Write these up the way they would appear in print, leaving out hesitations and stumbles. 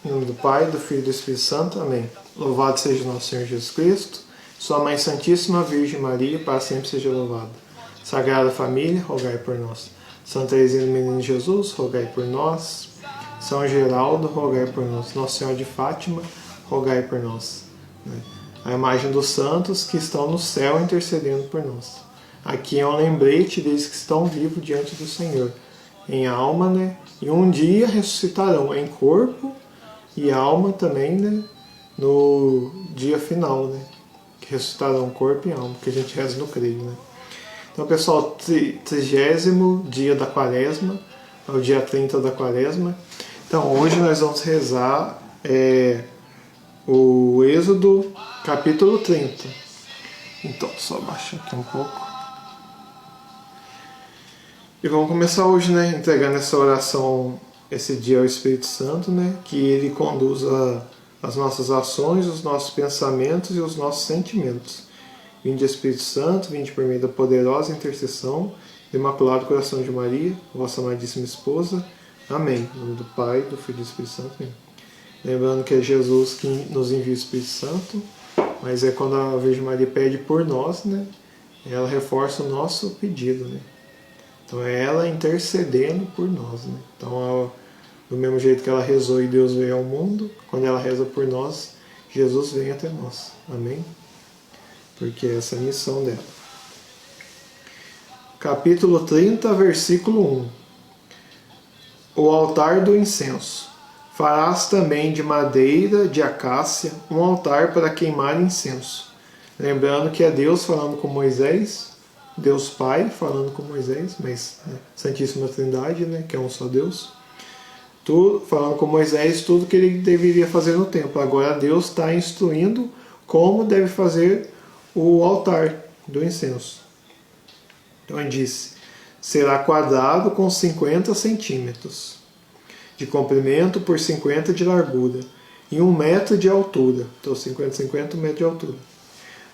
Em nome do Pai, do Filho e do Espírito Santo. Amém. Louvado seja o nosso Senhor Jesus Cristo. Sua Mãe Santíssima Virgem Maria, para sempre seja louvada. Sagrada Família, rogai por nós. Santa Teresinha do Menino Jesus, rogai por nós. São Geraldo, rogai por nós. Nossa Senhora de Fátima, rogai por nós. A imagem dos santos que estão no céu intercedendo por nós. Aqui é um lembrete deles que estão vivos diante do Senhor, em alma, né? E um dia ressuscitarão em corpo e alma também, né? No dia final, né? Que ressuscitarão corpo e alma, que a gente reza no creio, né? Então, pessoal, 30º dia da Quaresma, é o dia 30 da Quaresma. Então, hoje nós vamos rezar o Êxodo, capítulo 30. Então, só baixar aqui um pouco. E vamos começar hoje, né, entregando essa oração, esse dia ao Espírito Santo, né, que ele conduza as nossas ações, os nossos pensamentos e os nossos sentimentos. Vinde Espírito Santo, vinde por meio da poderosa intercessão do Imaculado Coração de Maria, vossa amadíssima esposa. Amém. Em nome do Pai, do Filho e do Espírito Santo. Amém. Lembrando que é Jesus que nos envia o Espírito Santo, mas é quando a Virgem Maria pede por nós, né, ela reforça o nosso pedido, né. Então é ela intercedendo por nós, né? Então, do mesmo jeito que ela rezou e Deus veio ao mundo, quando ela reza por nós, Jesus vem até nós. Amém? Porque essa é a missão dela. Capítulo 30, versículo 1. O altar do incenso. Farás também de madeira de acácia um altar para queimar incenso. Lembrando que é Deus falando com Moisés, Deus Pai falando com Moisés, mas Santíssima Trindade, né, que é um só Deus, falando com Moisés tudo que ele deveria fazer no templo. Agora Deus está instruindo como deve fazer o altar do incenso. Então ele disse: será quadrado com 50 centímetros de comprimento por 50 de largura e 1 metro de altura. Então 50, 1 metro de altura.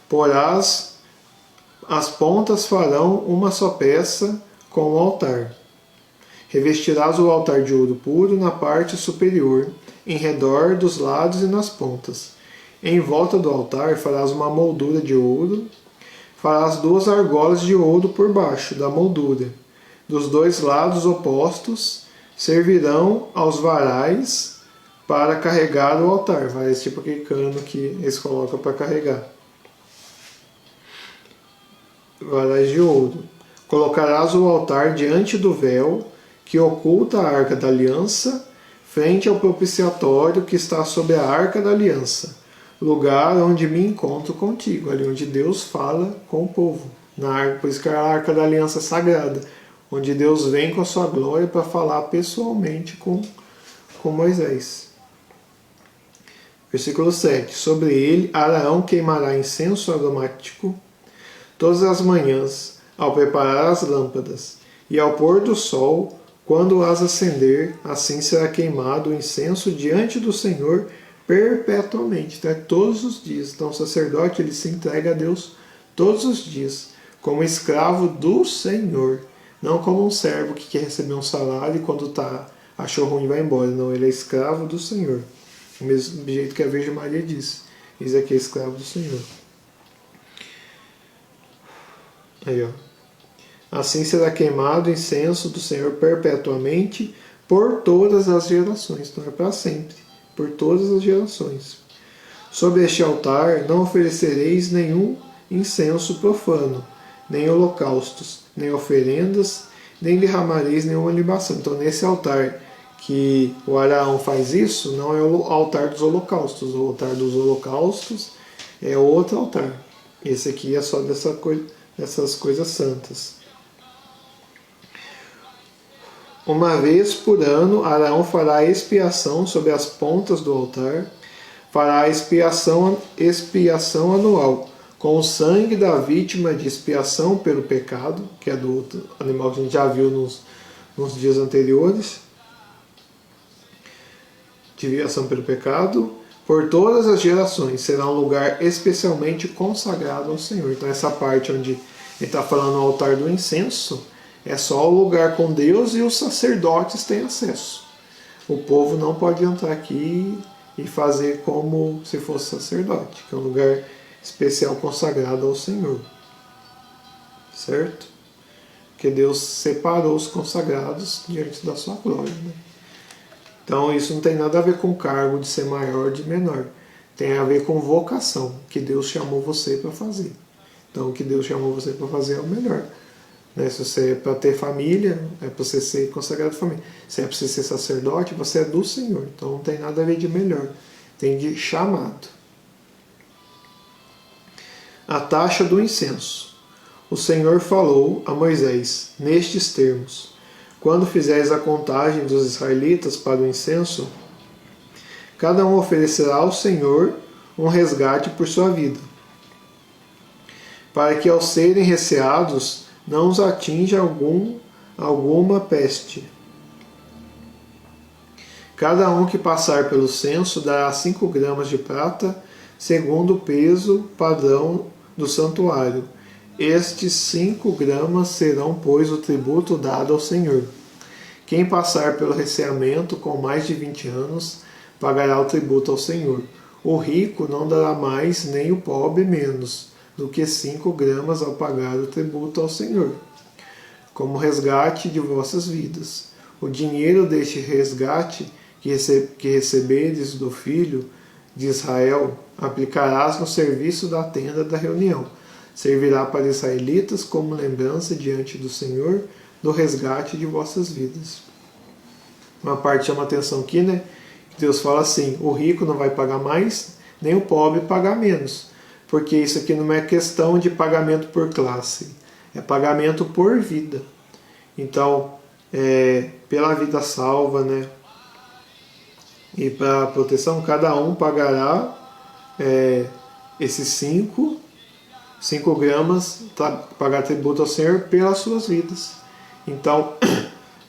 Porás as pontas farão uma só peça com o altar. Revestirás o altar de ouro puro na parte superior, em redor dos lados e nas pontas. Em volta do altar farás uma moldura de ouro. Farás 2 argolas de ouro por baixo da moldura. Dos 2 lados opostos servirão aos varais para carregar o altar. Varais tipo aquele cano que eles colocam para carregar. Varais de ouro. Colocarás o altar diante do véu que oculta a arca da aliança, frente ao propiciatório que está sob a arca da aliança, lugar onde me encontro contigo, ali onde Deus fala com o povo. Por isso que a arca da aliança é sagrada, onde Deus vem com a sua glória para falar pessoalmente com Moisés. Versículo 7. Sobre ele Arão queimará incenso aromático todas as manhãs, ao preparar as lâmpadas, e ao pôr do sol, quando as acender, assim será queimado o incenso diante do Senhor perpetuamente. Então é todos os dias. Então o sacerdote ele se entrega a Deus todos os dias, como escravo do Senhor, não como um servo que quer receber um salário e quando achou ruim vai embora. Não, ele é escravo do Senhor. Do mesmo jeito que a Virgem Maria disse, eis aqui é escravo do Senhor. Aí, ó. Assim será queimado o incenso do Senhor perpetuamente por todas as gerações. Então é para sempre, por todas as gerações. Sobre este altar não oferecereis nenhum incenso profano, nem holocaustos, nem oferendas, nem derramareis nenhuma libação. Então nesse altar que o Arão faz isso, não é o altar dos holocaustos. O altar dos holocaustos é outro altar. Esse aqui é só dessas coisas santas. Uma vez por ano, Arão fará expiação sobre as pontas do altar, fará expiação anual, com o sangue da vítima de expiação pelo pecado, que é do outro animal que a gente já viu nos dias anteriores, de expiação pelo pecado, por todas as gerações, será um lugar especialmente consagrado ao Senhor. Então essa parte onde ele está falando no altar do incenso, é só o lugar com Deus e os sacerdotes têm acesso. o povo não pode entrar aqui e fazer como se fosse sacerdote, que é um lugar especial consagrado ao Senhor. Certo? Porque Deus separou os consagrados diante da sua glória. Né? Então isso não tem nada a ver com o cargo de ser maior ou de menor. Tem a ver com vocação, que Deus chamou você para fazer. Então o que Deus chamou você para fazer é o melhor. Né? Se você é para ter família, é para você ser consagrado à família. Se é para você ser sacerdote, você é do Senhor. Então não tem nada a ver de melhor. Tem de chamado. A taxa do incenso. O Senhor falou a Moisés nestes termos: quando fizeres a contagem dos israelitas para o incenso, cada um oferecerá ao Senhor um resgate por sua vida, para que ao serem receados não os atinja alguma peste. Cada um que passar pelo censo dará 5 gramas de prata, segundo o peso padrão do santuário. Estes 5 gramas serão, pois, o tributo dado ao Senhor. Quem passar pelo receamento com mais de 20 anos pagará o tributo ao Senhor. O rico não dará mais, nem o pobre menos, do que 5 gramas ao pagar o tributo ao Senhor, como resgate de vossas vidas. O dinheiro deste resgate que receberes do filho de Israel aplicarás no serviço da tenda da reunião. Servirá para israelitas como lembrança diante do Senhor do resgate de vossas vidas. Uma parte chama atenção aqui, né? Deus fala assim: o rico não vai pagar mais, nem o pobre pagar menos. Porque isso aqui não é questão de pagamento por classe, é pagamento por vida. Então, pela vida salva, né? E para a proteção, cada um pagará esses 5 gramas, pagar tributo ao Senhor pelas suas vidas. Então,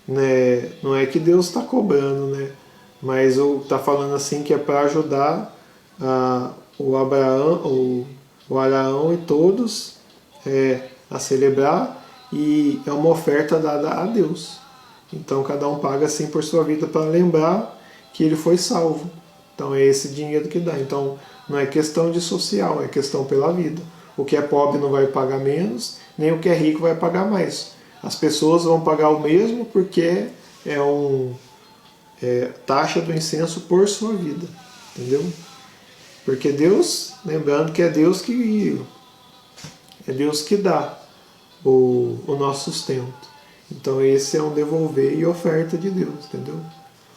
né, não é que Deus está cobrando, né? Mas está falando assim que é para ajudar o Araão e todos a celebrar, e é uma oferta dada a Deus. Então cada um paga assim por sua vida para lembrar que ele foi salvo. Então é esse dinheiro que dá. Então não é questão de social, é questão pela vida. O que é pobre não vai pagar menos, nem o que é rico vai pagar mais. As pessoas vão pagar o mesmo porque taxa do incenso por sua vida. Entendeu? Porque Deus, lembrando que é Deus que dá o nosso sustento. Então esse é um devolver e oferta de Deus, entendeu?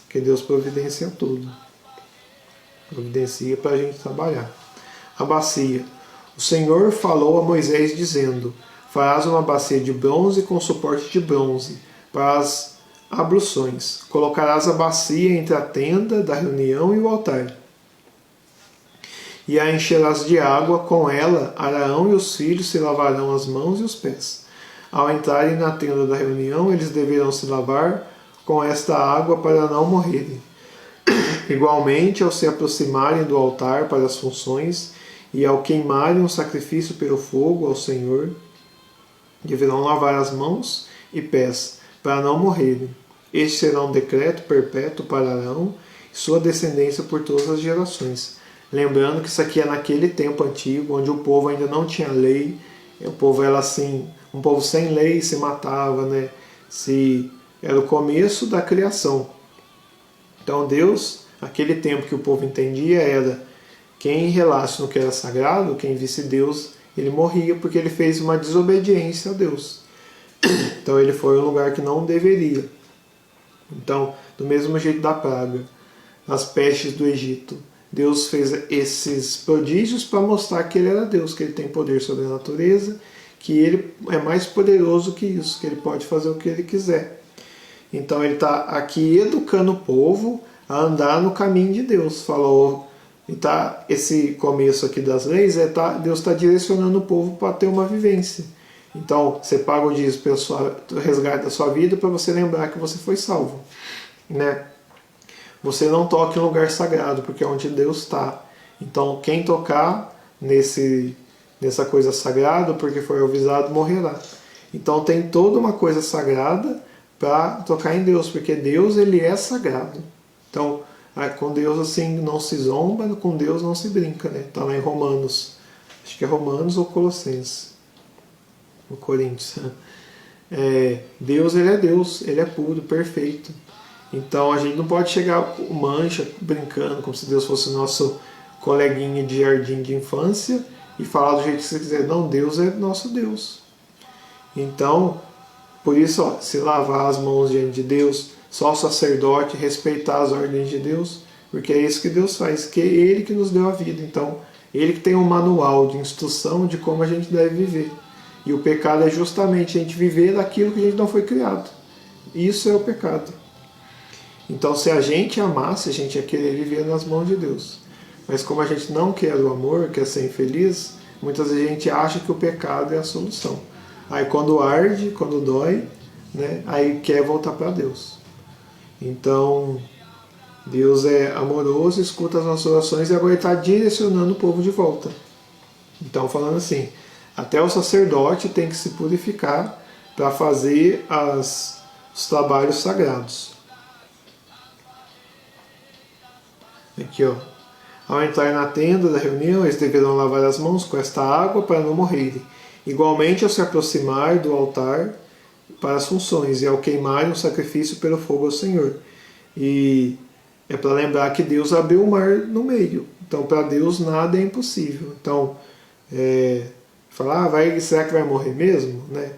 Porque Deus providencia tudo. Providencia para a gente trabalhar. A bacia. O Senhor falou a Moisés dizendo: farás uma bacia de bronze com suporte de bronze para as abluções. Colocarás a bacia entre a tenda da reunião e o altar. E a encherás de água. Com ela, Araão e os filhos se lavarão as mãos e os pés. Ao entrarem na tenda da reunião, eles deverão se lavar com esta água para não morrerem. Igualmente, ao se aproximarem do altar para as funções e ao queimarem um sacrifício pelo fogo ao Senhor, deverão lavar as mãos e pés para não morrerem. Este será um decreto perpétuo para Arão e sua descendência por todas as gerações. Lembrando que isso aqui é naquele tempo antigo, onde o povo ainda não tinha lei, o povo era assim, um povo sem lei, se matava, né? Era o começo da criação. Então Deus, aquele tempo que o povo entendia era quem relasse no que era sagrado, quem visse Deus, ele morria porque ele fez uma desobediência a Deus. Então ele foi um lugar que não deveria. Então, do mesmo jeito da praga, as pestes do Egito, Deus fez esses prodígios para mostrar que ele era Deus, que ele tem poder sobre a natureza, que ele é mais poderoso que isso, que ele pode fazer o que ele quiser. Então ele está aqui educando o povo a andar no caminho de Deus. Falou, e esse começo aqui das leis, Deus está direcionando o povo para ter uma vivência. Então você paga o dízimo pelo resgate da sua vida para você lembrar que você foi salvo, né? Você não toque em lugar sagrado, porque é onde Deus está. Então, quem tocar nessa coisa sagrada, porque foi avisado, morrerá. Então, tem toda uma coisa sagrada para tocar em Deus, porque Deus, ele é sagrado. Então, com Deus assim não se zomba, com Deus não se brinca, né? Está lá em Romanos, acho que é Romanos ou Colossenses, ou Coríntios. Deus, ele é Deus, ele é puro, perfeito. Então a gente não pode chegar mancha, brincando, como se Deus fosse nosso coleguinha de jardim de infância e falar do jeito que você quiser. Não, Deus é nosso Deus. Então, por isso, ó, se lavar as mãos diante de Deus, só o sacerdote respeitar as ordens de Deus, porque é isso que Deus faz, que é Ele que nos deu a vida. Então, Ele que tem um manual de instrução de como a gente deve viver. E o pecado é justamente a gente viver daquilo que a gente não foi criado. Isso é o pecado. Então, se a gente amasse, a gente ia querer viver nas mãos de Deus. Mas como a gente não quer o amor, quer ser infeliz, muitas vezes a gente acha que o pecado é a solução. Aí quando arde, quando dói, né, aí quer voltar para Deus. Então, Deus é amoroso, escuta as nossas orações e agora está direcionando o povo de volta. Então, falando assim, até o sacerdote tem que se purificar para fazer os trabalhos sagrados. Aqui, ó. Ao entrar na tenda da reunião, eles deverão lavar as mãos com esta água para não morrerem. Igualmente, ao se aproximar do altar para as funções e ao queimarem um sacrifício pelo fogo ao Senhor. E é para lembrar que Deus abriu o mar no meio. Então, para Deus, nada é impossível. Então, falar, será que vai morrer mesmo? Né?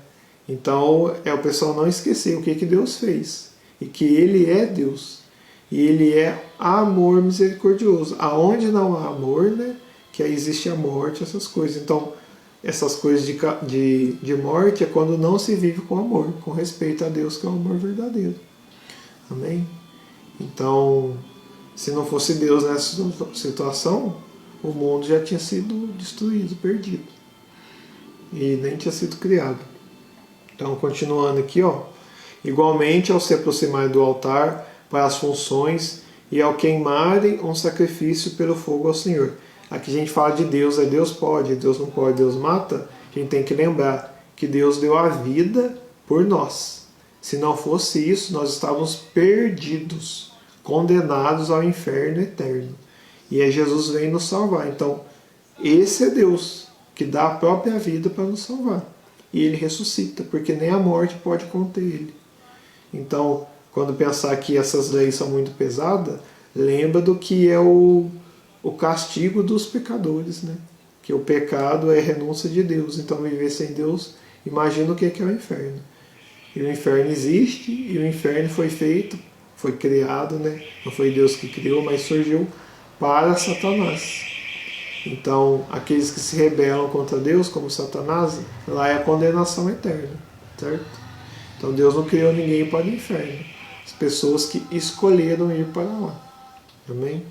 Então, o pessoal não esquecer o que Deus fez. E que Ele é Deus. E Ele é amor misericordioso. Aonde não há amor, né? Que aí existe a morte, essas coisas. Então, essas coisas de morte é quando não se vive com amor, com respeito a Deus, que é o amor verdadeiro. Amém? Então, se não fosse Deus nessa situação, o mundo já tinha sido destruído, perdido. E nem tinha sido criado. Então, continuando aqui, ó. Igualmente, ao se aproximar do altar para as funções e ao queimarem um sacrifício pelo fogo ao Senhor. Aqui a gente fala de Deus, Deus pode, Deus não pode, Deus mata. A gente tem que lembrar que Deus deu a vida por nós. Se não fosse isso, nós estávamos perdidos, condenados ao inferno eterno. E aí Jesus vem nos salvar. Então, esse é Deus que dá a própria vida para nos salvar. E Ele ressuscita, porque nem a morte pode conter Ele. Então, quando pensar que essas leis são muito pesadas, lembra do que é o castigo dos pecadores, né? Que o pecado é renúncia de Deus. Então, viver sem Deus, imagina o que é o inferno. E o inferno existe, e o inferno foi feito, foi criado, né? Não foi Deus que criou, mas surgiu para Satanás. Então, aqueles que se rebelam contra Deus, como Satanás, lá é a condenação eterna, certo? Então, Deus não criou ninguém para o inferno. As pessoas que escolheram ir para lá. Amém?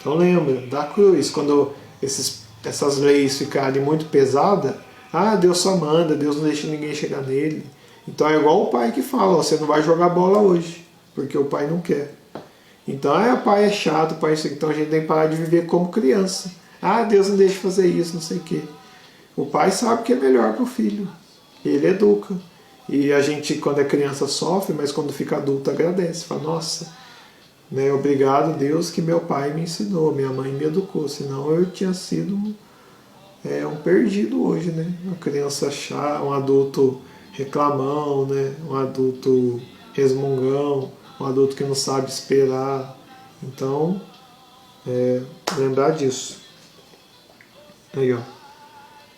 Então lembra, da cruz, quando essas leis ficarem muito pesadas, Deus só manda, Deus não deixa ninguém chegar nele. Então é igual o pai que fala, você não vai jogar bola hoje, porque o pai não quer. Então o pai é chato, o pai é isso. Então a gente tem que parar de viver como criança. Deus não deixa fazer isso, não sei o quê. O pai sabe que é melhor para o filho. Ele educa. E a gente, quando é criança, sofre, mas quando fica adulto, agradece. Fala, nossa, né, obrigado, Deus, que meu pai me ensinou, minha mãe me educou. Senão eu tinha sido um perdido hoje, né? Uma criança chata, um adulto reclamão, né? Um adulto resmungão, um adulto que não sabe esperar. Então, lembrar disso. Aí, ó.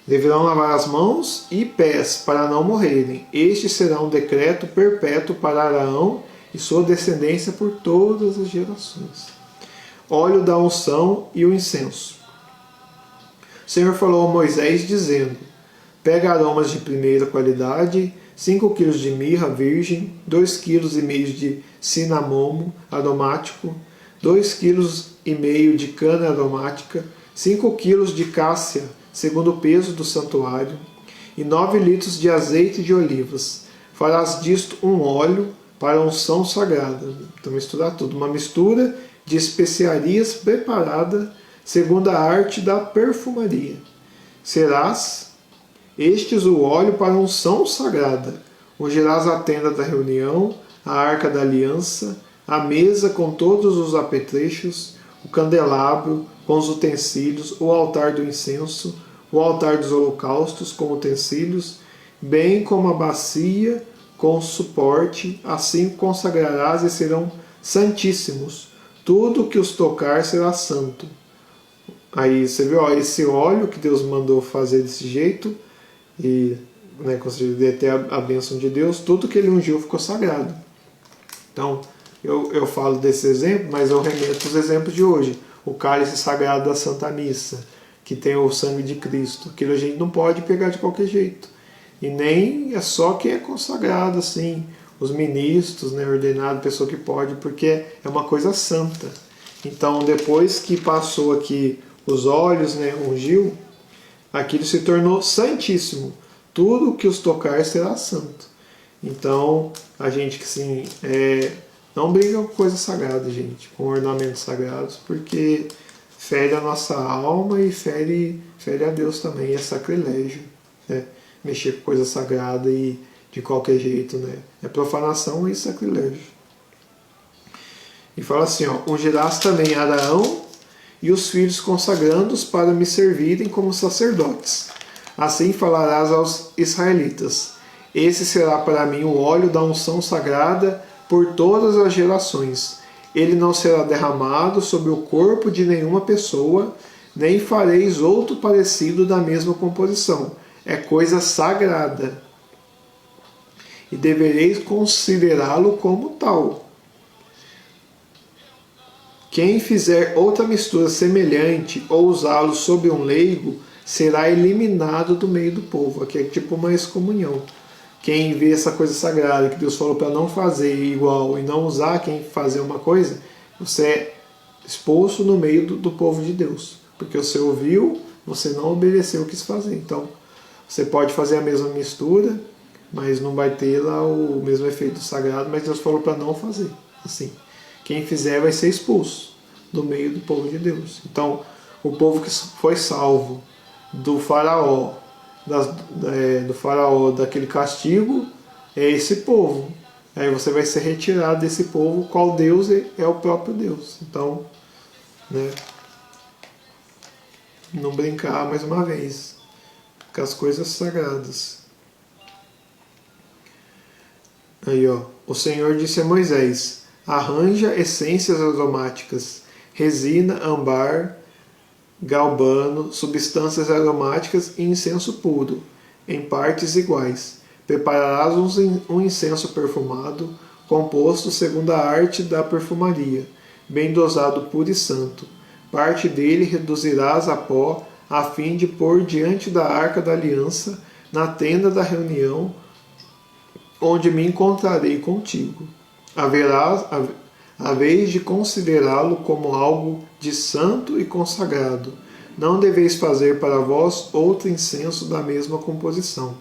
Deverão lavar as mãos e pés para não morrerem. Este será um decreto perpétuo para Araão e sua descendência por todas as gerações. Óleo da unção e o incenso. O Senhor falou a Moisés dizendo: pega aromas de primeira qualidade, 5 kg de mirra virgem, 2,5 kg de cinamomo aromático, 2,5 kg de cana aromática, 5 kg de cássia, segundo o peso do santuário, e 9 litros de azeite de olivas. Farás disto um óleo para a unção sagrada. Então misturar tudo. Uma mistura de especiarias preparada segundo a arte da perfumaria. Serás estes o óleo para a unção sagrada. Ungirás a tenda da reunião, a arca da aliança, a mesa com todos os apetrechos, o candelabro com os utensílios, o altar do incenso, o altar dos holocaustos com utensílios, bem como a bacia com suporte, assim consagrarás e serão santíssimos. Tudo que os tocar será santo. Aí você vê, ó, esse óleo que Deus mandou fazer desse jeito, e considerei até a bênção de Deus, tudo que ele ungiu ficou sagrado. Então, eu falo desse exemplo, mas eu remeto os exemplos de hoje. O cálice sagrado da Santa Missa, que tem o sangue de Cristo, aquilo a gente não pode pegar de qualquer jeito. E nem é só quem é consagrado, assim, os ministros, ordenado, pessoa que pode, porque é uma coisa santa. Então, depois que passou aqui os olhos, ungiu, aquilo se tornou santíssimo. Tudo que os tocar será santo. Então, a gente que assim, não briga com coisa sagrada, gente, com ornamentos sagrados, porque fere a nossa alma e fere a Deus também, é sacrilégio, mexer com coisa sagrada e de qualquer jeito, é profanação e sacrilégio. E fala assim, ungirás também Arão e os filhos consagrando-os para me servirem como sacerdotes. Assim falarás aos israelitas: esse será para mim o óleo da unção sagrada por todas as gerações. Ele não será derramado sobre o corpo de nenhuma pessoa, nem fareis outro parecido da mesma composição. É coisa sagrada. E devereis considerá-lo como tal. Quem fizer outra mistura semelhante ou usá-lo sob um leigo, será eliminado do meio do povo. Aqui é tipo uma excomunhão. Quem vê essa coisa sagrada que Deus falou para não fazer igual e não usar quem fazer uma coisa, você é expulso no meio do povo de Deus. Porque você ouviu, você não obedeceu, quis fazer. Então, você pode fazer a mesma mistura, mas não vai ter lá o mesmo efeito sagrado, mas Deus falou para não fazer. Assim, quem fizer vai ser expulso do meio do povo de Deus. Então, o povo que foi salvo do faraó, daquele castigo, é esse povo. Aí você vai ser retirado desse povo, qual Deus é o próprio Deus. Então, não brincar mais uma vez com as coisas sagradas. Aí, o Senhor disse a Moisés: arranja essências aromáticas, resina, âmbar, galbano, substâncias aromáticas e incenso puro, em partes iguais. Prepararás um incenso perfumado, composto segundo a arte da perfumaria, bem dosado, puro e santo. Parte dele reduzirás a pó, a fim de pôr diante da arca da aliança, na tenda da reunião, onde me encontrarei contigo. Haveis de considerá-lo como algo de santo e consagrado. Não deveis fazer para vós outro incenso da mesma composição.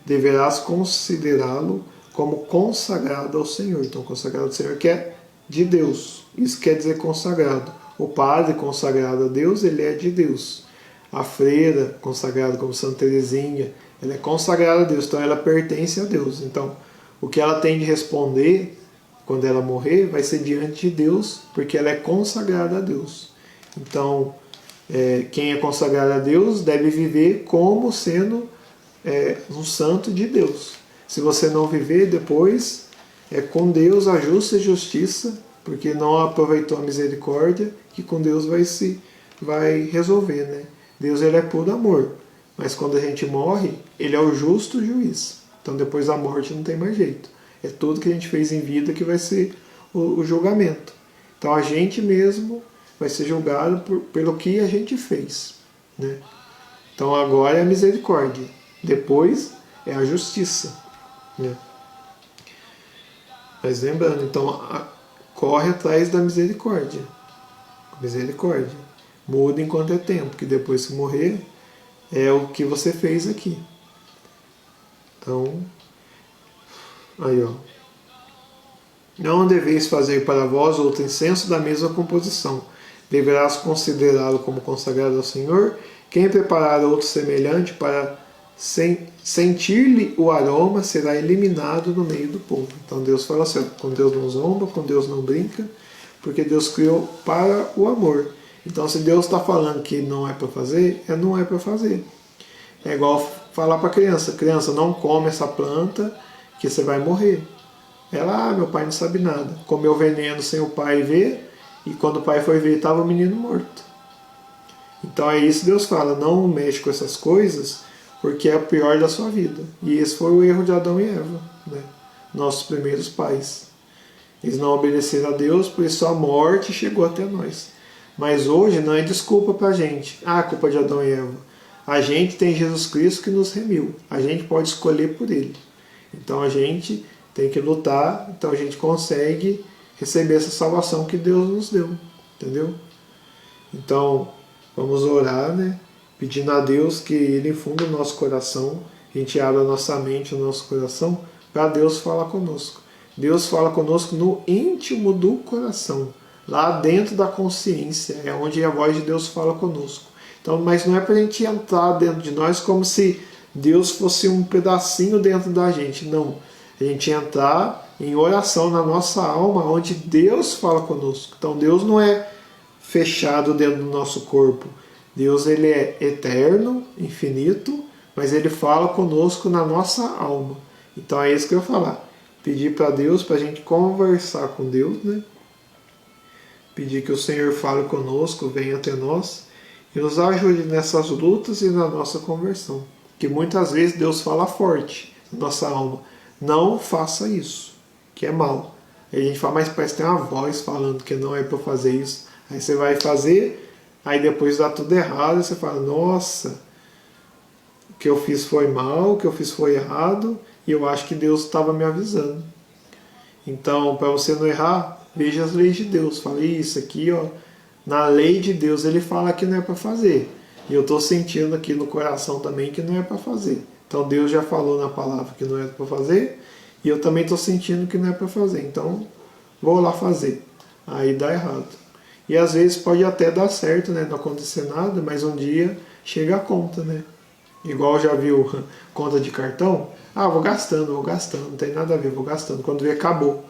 Deverás considerá-lo como consagrado ao Senhor. Então, consagrado ao Senhor que é de Deus. Isso quer dizer consagrado. O padre consagrado a Deus, ele é de Deus. A freira consagrada como Santa Teresinha, ela é consagrada a Deus, então ela pertence a Deus. Então, o que ela tem de responder quando ela morrer vai ser diante de Deus, porque ela é consagrada a Deus. Então, quem é consagrado a Deus deve viver como sendo um santo de Deus. Se você não viver depois, com Deus a justa justiça, porque não aproveitou a misericórdia, que com Deus vai resolver, Deus, ele é puro amor, mas quando a gente morre, ele é o justo juiz. Então depois da morte não tem mais jeito. É tudo que a gente fez em vida que vai ser o julgamento. Então a gente mesmo vai ser julgado pelo que a gente fez, Então agora é a misericórdia, depois é a justiça, Mas lembrando, então corre atrás da misericórdia. Misericórdia. Muda enquanto é tempo, que depois que morrer é o que você fez aqui. Então, aí não deveis fazer para vós outro incenso da mesma composição. Deverás considerá-lo como consagrado ao Senhor. Quem preparar outro semelhante para sentir-lhe o aroma, será eliminado no meio do povo. Então Deus fala assim, com Deus não zomba, com Deus não brinca, porque Deus criou para o amor. Então se Deus está falando que não é para fazer, não é para fazer. É igual falar para a criança, criança, não come essa planta que você vai morrer. Ela, meu pai não sabe nada. Comeu veneno sem o pai ver, e quando o pai foi ver, estava o menino morto. Então é isso que Deus fala, não mexe com essas coisas, porque é o pior da sua vida. E esse foi o erro de Adão e Eva, né? Nossos primeiros pais. Eles não obedeceram a Deus, por isso a morte chegou até nós. Mas hoje não é desculpa para a gente. Ah, culpa de Adão e Eva. A gente tem Jesus Cristo que nos remiu. A gente pode escolher por Ele. Então a gente tem que lutar, então a gente consegue receber essa salvação que Deus nos deu. Entendeu? Então, vamos orar, né? Pedindo a Deus que Ele infunda o nosso coração, a gente abra a nossa mente, o nosso coração, para Deus falar conosco. Deus fala conosco no íntimo do coração, lá dentro da consciência, é onde a voz de Deus fala conosco. Então, mas não é para a gente entrar dentro de nós como se Deus fosse um pedacinho dentro da gente, não. A gente entrar em oração na nossa alma, onde Deus fala conosco. Então Deus não é fechado dentro do nosso corpo. Deus ele é eterno, infinito, mas Ele fala conosco na nossa alma. Então é isso que eu vou falar. Pedir para Deus, para a gente conversar com Deus, né? Pedir que o Senhor fale conosco, venha até nós e nos ajude nessas lutas e na nossa conversão. Que muitas vezes Deus fala forte na nossa alma. Não faça isso, que é mal. Aí a gente fala, mas parece que tem uma voz falando que não é para fazer isso. Aí você vai fazer... Aí depois dá tudo errado, e você fala, nossa, o que eu fiz foi mal, o que eu fiz foi errado, e eu acho que Deus estava me avisando. Então, para você não errar, veja as leis de Deus. Fala, isso aqui, ó, na lei de Deus ele fala que não é para fazer. E eu estou sentindo aqui no coração também que não é para fazer. Então Deus já falou na palavra que não é para fazer, e eu também estou sentindo que não é para fazer. Então, vou lá fazer. Aí dá errado. E às vezes pode até dar certo, né? Não acontecer nada, mas um dia chega a conta, né? Igual já viu conta de cartão? Ah, vou gastando, não tem nada a ver, vou gastando. Quando vê, acabou.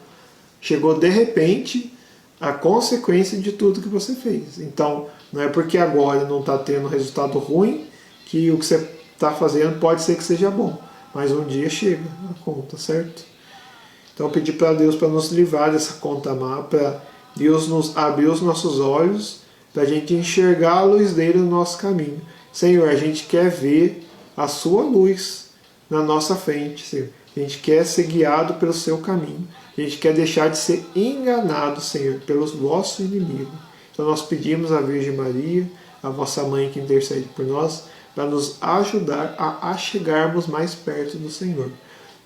Chegou de repente a consequência de tudo que você fez. Então, não é porque agora não está tendo resultado ruim que o que você está fazendo pode ser que seja bom. Mas um dia chega a conta, certo? Então, pedir para Deus para nos livrar dessa conta má, para Deus nos abrir os nossos olhos, para a gente enxergar a luz dele no nosso caminho. Senhor, a gente quer ver a sua luz na nossa frente, Senhor. A gente quer ser guiado pelo seu caminho. A gente quer deixar de ser enganado, Senhor, pelos nossos inimigos. Então nós pedimos à Virgem Maria, a vossa mãe que intercede por nós, para nos ajudar a chegarmos mais perto do Senhor.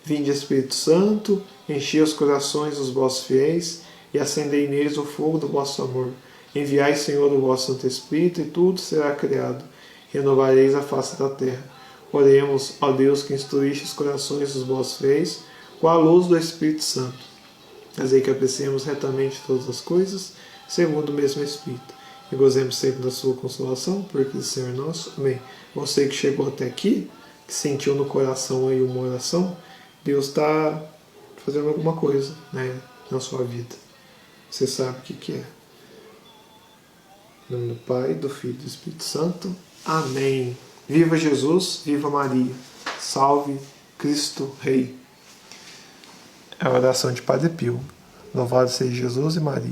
Vinde, Espírito Santo, enchei os corações dos vossos fiéis e acendei neles o fogo do vosso amor. Enviai, Senhor, o vosso Santo Espírito, e tudo será criado. Renovareis a face da terra. Oremos, ó Deus, que instruíste os corações dos vossos fiéis com a luz do Espírito Santo. Fazei que apreciemos retamente todas as coisas, segundo o mesmo Espírito. E gozemos sempre da sua consolação, por Cristo Senhor nosso. Amém. Você que chegou até aqui, que sentiu no coração aí uma oração, Deus está fazendo alguma coisa, né, na sua vida. Você sabe o que é. Em nome do Pai, do Filho e do Espírito Santo. Amém. Viva Jesus, viva Maria. Salve Cristo Rei. É a oração de Padre Pio. Louvado seja Jesus e Maria.